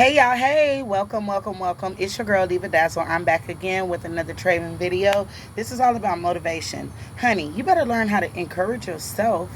Hey y'all, hey, welcome. It's your girl Diva Dazzle. I'm back again with another trading video. This is all about motivation. Honey, you better learn how to encourage yourself.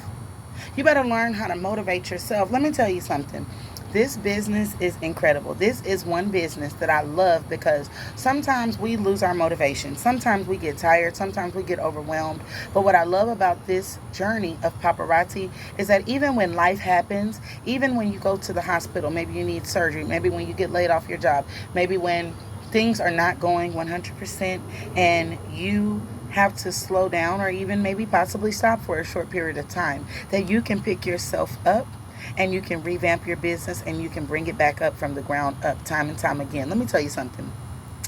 You better learn how to motivate yourself. Let me tell you something. This business is incredible. This is one business that I love because sometimes we lose our motivation. Sometimes we get tired. Sometimes we get overwhelmed. But what I love about this journey of paparazzi is that even when life happens, even when you go to the hospital, maybe you need surgery, maybe when you get laid off your job, maybe when things are not going 100% and you have to slow down or even maybe possibly stop for a short period of time, that you can pick yourself up and you can revamp your business and you can bring it back up from the ground up time and time again. Let me tell you something.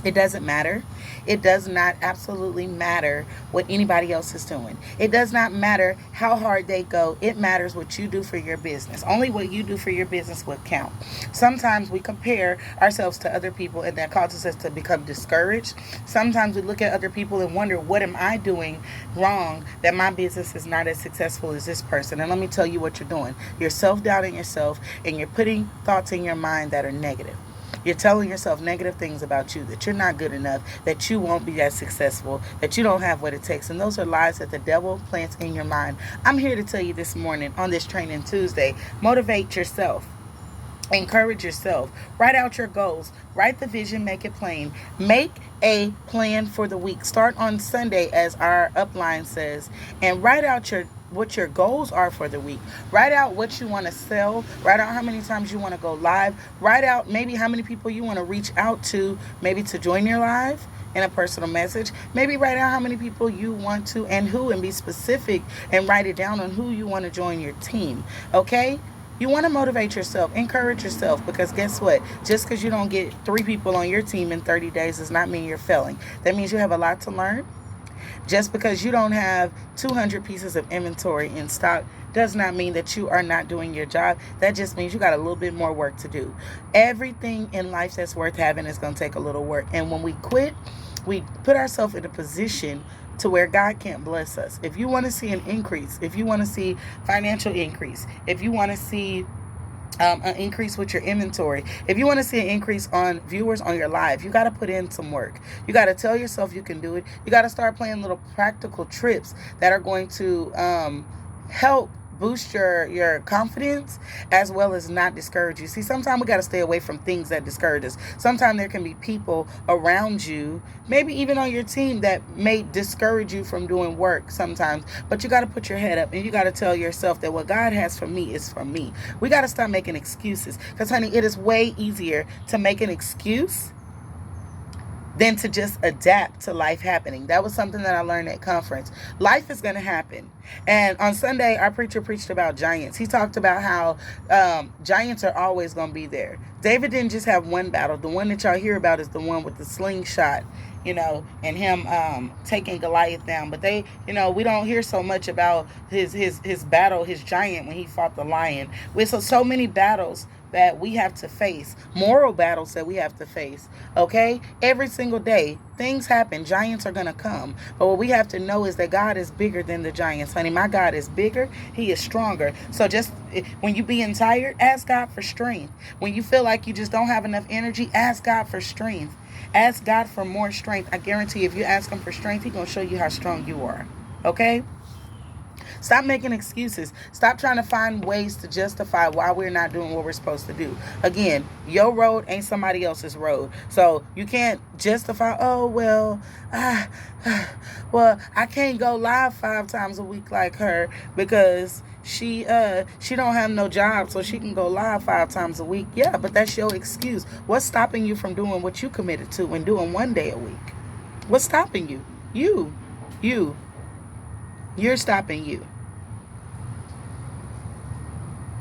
It doesn't matter. It does not absolutely matter what anybody else is doing. It does not matter how hard they go. It matters what you do for your business. Only what you do for your business will count. Sometimes we compare ourselves to other people and that causes us to become discouraged. Sometimes we look at other people and wonder, what am I doing wrong that my business is not as successful as this person? And let me tell you what you're doing. You're self-doubting yourself and you're putting thoughts in your mind that are negative. You're telling yourself negative things about you, that you're not good enough, that you won't be as successful, that you don't have what it takes. And those are lies that the devil plants in your mind. I'm here to tell you this morning on this Training Tuesday, motivate yourself. Encourage yourself. Write out your goals. Write the vision, make it plain. Make a plan for the week. Start on Sunday, as our upline says, and write out what your goals are for the week. Write out what you want to sell. Write out how many times you want to go live. Write out maybe how many people you want to reach out to, maybe to join your live in a personal message. Maybe write out how many people you want to and who, and be specific and write it down on who you want to join your team. Okay? You want to motivate yourself, encourage yourself, because guess what? Just because you don't get 3 people on your team in 30 days does not mean you're failing. That means you have a lot to learn. Just because you don't have 200 pieces of inventory in stock does not mean that you are not doing your job. That just means you got a little bit more work to do. Everything in life that's worth having is going to take a little work. And when we quit, we put ourselves in a position to where God can't bless us. If you want to see an increase, if you want to see financial increase, if you want to see an increase with your inventory, if you want to see an increase on viewers on your live, you got to put in some work. You got to tell yourself you can do it. You got to start playing little practical trips that are going to help boost your confidence as well as not discourage you. See, sometimes we got to stay away from things that discourage us. Sometimes there can be people around you, maybe even on your team, that may discourage you from doing work sometimes. But you got to put your head up and you got to tell yourself that what God has for me is for me. We got to stop making excuses, because honey, it is way easier to make an excuse than to just adapt to life happening. That was something that I learned at conference. Life is going to happen. And on Sunday, our preacher preached about giants. He talked about how giants are always going to be there. David didn't just have one battle. The one that y'all hear about is the one with the slingshot, and him taking Goliath down. But we don't hear so much about his battle, his giant, when he fought the lion. With so many battles that we have to face, moral battles that we have to face, okay? Every single day, things happen. Giants are going to come. But what we have to know is that God is bigger than the giants, honey. My God is bigger. He is stronger. So just when you being tired, ask God for strength. When you feel like you just don't have enough energy, ask God for strength. Ask God for more strength. I guarantee if you ask him for strength, he's going to show you how strong you are, okay? Stop making excuses. Stop trying to find ways to justify why we're not doing what we're supposed to do. Again, your road ain't somebody else's road. So you can't justify, oh, well, I can't go live 5 times a week like her because she don't have no job, so she can go live 5 times a week. Yeah, but that's your excuse. What's stopping you from doing what you committed to and doing 1 day a week? What's stopping you? You. You're stopping you.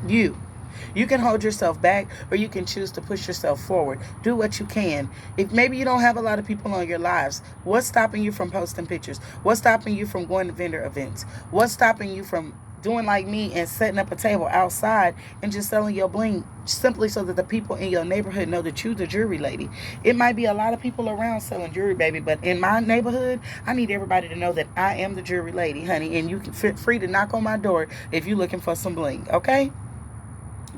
You can hold yourself back, or you can choose to push yourself forward. Do what you can. If maybe you don't have a lot of people on your lives, what's stopping you from posting pictures? What's stopping you from going to vendor events? What's stopping you from doing like me and setting up a table outside and just selling your bling, simply so that the people in your neighborhood know that you're the jewelry lady? It might be a lot of people around selling jewelry, baby, but in my neighborhood, I need everybody to know that I am the jewelry lady, honey, and you can feel free to knock on my door if you're looking for some bling, okay?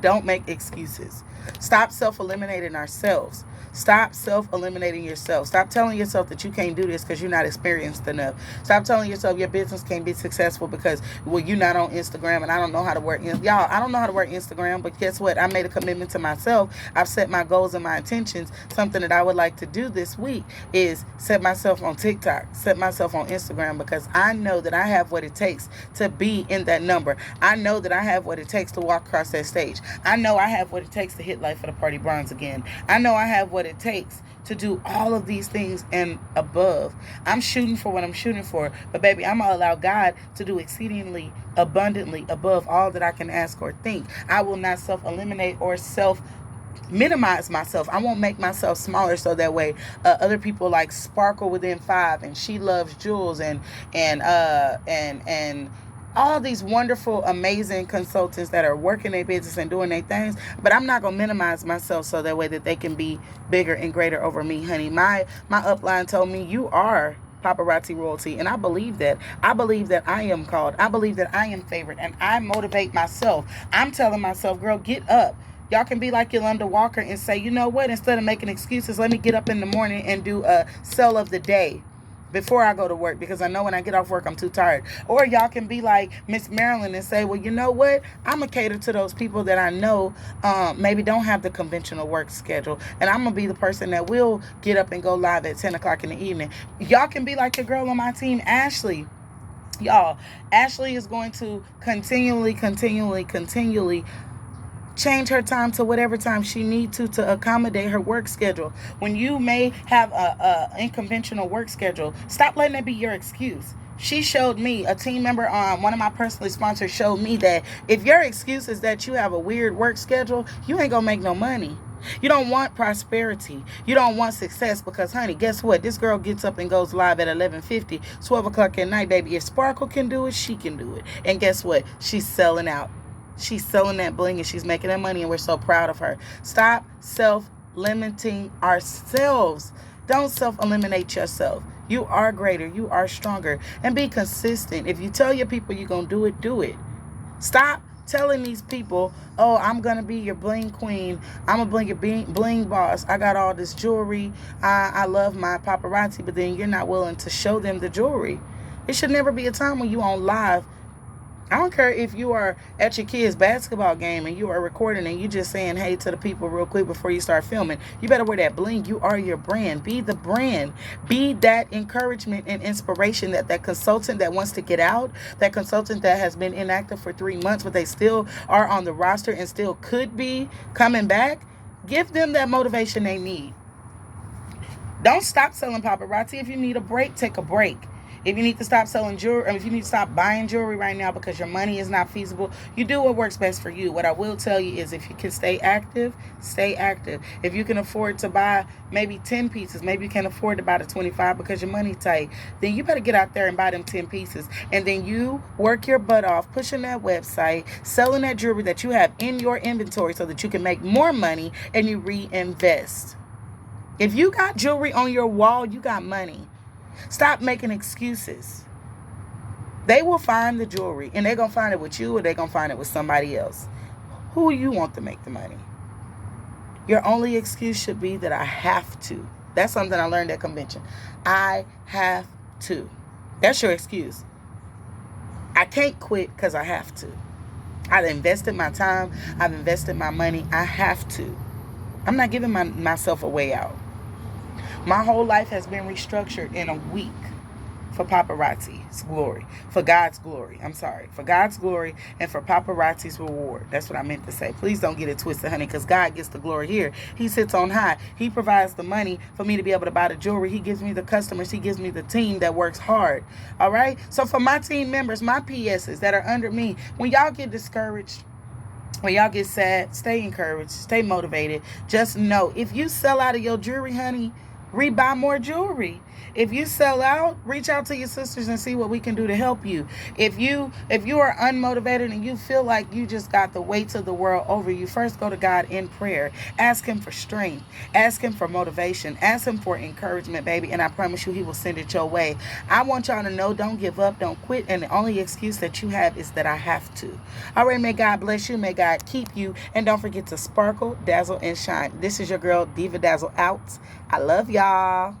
Don't make excuses. Stop self-eliminating ourselves. Stop self-eliminating yourself. Stop telling yourself that you can't do this because you're not experienced enough. Stop telling yourself your business can't be successful because, well, you're not on Instagram and I don't know how to work. Y'all, I don't know how to work Instagram, but guess what? I made a commitment to myself. I've set my goals and my intentions. Something that I would like to do this week is set myself on TikTok, set myself on Instagram, because I know that I have what it takes to be in that number. I know that I have what it takes to walk across that stage. I know I have what it takes to hit Life of the Party bronze again. I know I have what it takes to do all of these things and above. I'm shooting for what I'm shooting for, but baby, I'm gonna allow God to do exceedingly abundantly above all that I can ask or think. I will not self-eliminate or minimize myself. I won't make myself smaller so that way other people like Sparkle Within 5 and She Loves Jules and all these wonderful, amazing consultants that are working their business and doing their things, but I'm not going to minimize myself so that way that they can be bigger and greater over me, honey. My upline told me, you are paparazzi royalty, and I believe that. I believe that I am called. I believe that I am favored, and I motivate myself. I'm telling myself, girl, get up. Y'all can be like Yolanda Walker and say, you know what, instead of making excuses, let me get up in the morning and do a sell of the day before I go to work, because I know when I get off work, I'm too tired. Or y'all can be like Miss Marilyn and say, well, you know what? I'm going to cater to those people that I know maybe don't have the conventional work schedule. And I'm going to be the person that will get up and go live at 10 o'clock in the evening. Y'all can be like the girl on my team, Ashley. Y'all, Ashley is going to continually change her time to whatever time she needs to accommodate her work schedule. When you may have a unconventional work schedule, stop letting that be your excuse. She showed me, a team member on one of my personally sponsors showed me that if your excuse is that you have a weird work schedule, you ain't gonna make no money. You don't want prosperity. You don't want success, because, honey, guess what? This girl gets up and goes live at 11:50, 12 o'clock at night, baby. If Sparkle can do it, she can do it. And guess what? She's selling out. She's selling that bling and she's making that money, and we're so proud of her. Stop self-limiting ourselves. Don't self-eliminate yourself. You are greater. You are stronger. And be consistent. If you tell your people you're going to do it, do it. Stop telling these people, oh, I'm going to be your bling queen. I'm going to be your bling boss. I got all this jewelry. I love my paparazzi, but then you're not willing to show them the jewelry. It should never be a time when you on live. I don't care if you are at your kid's basketball game and you are recording and you just saying hey to the people real quick before you start filming. You better wear that bling. You are your brand. Be the brand. Be that encouragement and inspiration that consultant that wants to get out, that consultant that has been inactive for 3 months, but they still are on the roster and still could be coming back. Give them that motivation they need. Don't stop selling paparazzi. If you need a break, take a break. If you need to stop selling jewelry, or if you need to stop buying jewelry right now because your money is not feasible, you do what works best for you. What I will tell you is, if you can stay active, stay active. If you can afford to buy maybe 10 pieces, maybe you can afford to buy the 25 because your money tight, then you better get out there and buy them 10 pieces. And then you work your butt off, pushing that website, selling that jewelry that you have in your inventory so that you can make more money and you reinvest. If you got jewelry on your wall, you got money. Stop making excuses. They will find the jewelry, and they're going to find it with you, or they're going to find it with somebody else. Who you want to make the money? Your only excuse should be that I have to. That's something I learned at convention. I have to. That's your excuse. I can't quit because I have to. I've invested my time. I've invested my money. I have to. I'm not giving myself a way out. My whole life has been restructured in a week for paparazzi's glory. For God's glory. For God's glory and for paparazzi's reward. That's what I meant to say. Please don't get it twisted, honey, because God gets the glory here. He sits on high. He provides the money for me to be able to buy the jewelry. He gives me the customers. He gives me the team that works hard. All right? So for my team members, my PSs that are under me, when y'all get discouraged, when y'all get sad, stay encouraged, stay motivated. Just know, if you sell out of your jewelry, honey, Rebuy more jewelry. If you sell out, reach out to your sisters and see what we can do to help you. If you are unmotivated and you feel like you just got the weights of the world over you, first go to God in prayer. Ask him for strength. Ask him for motivation. Ask him for encouragement, baby, and I promise you he will send it your way. I want y'all to know, don't give up, don't quit, and the only excuse that you have is that I have to. All right, may God bless you, may God keep you, and don't forget to sparkle, dazzle, and shine. This is your girl, Diva Dazzle, out. I love y'all.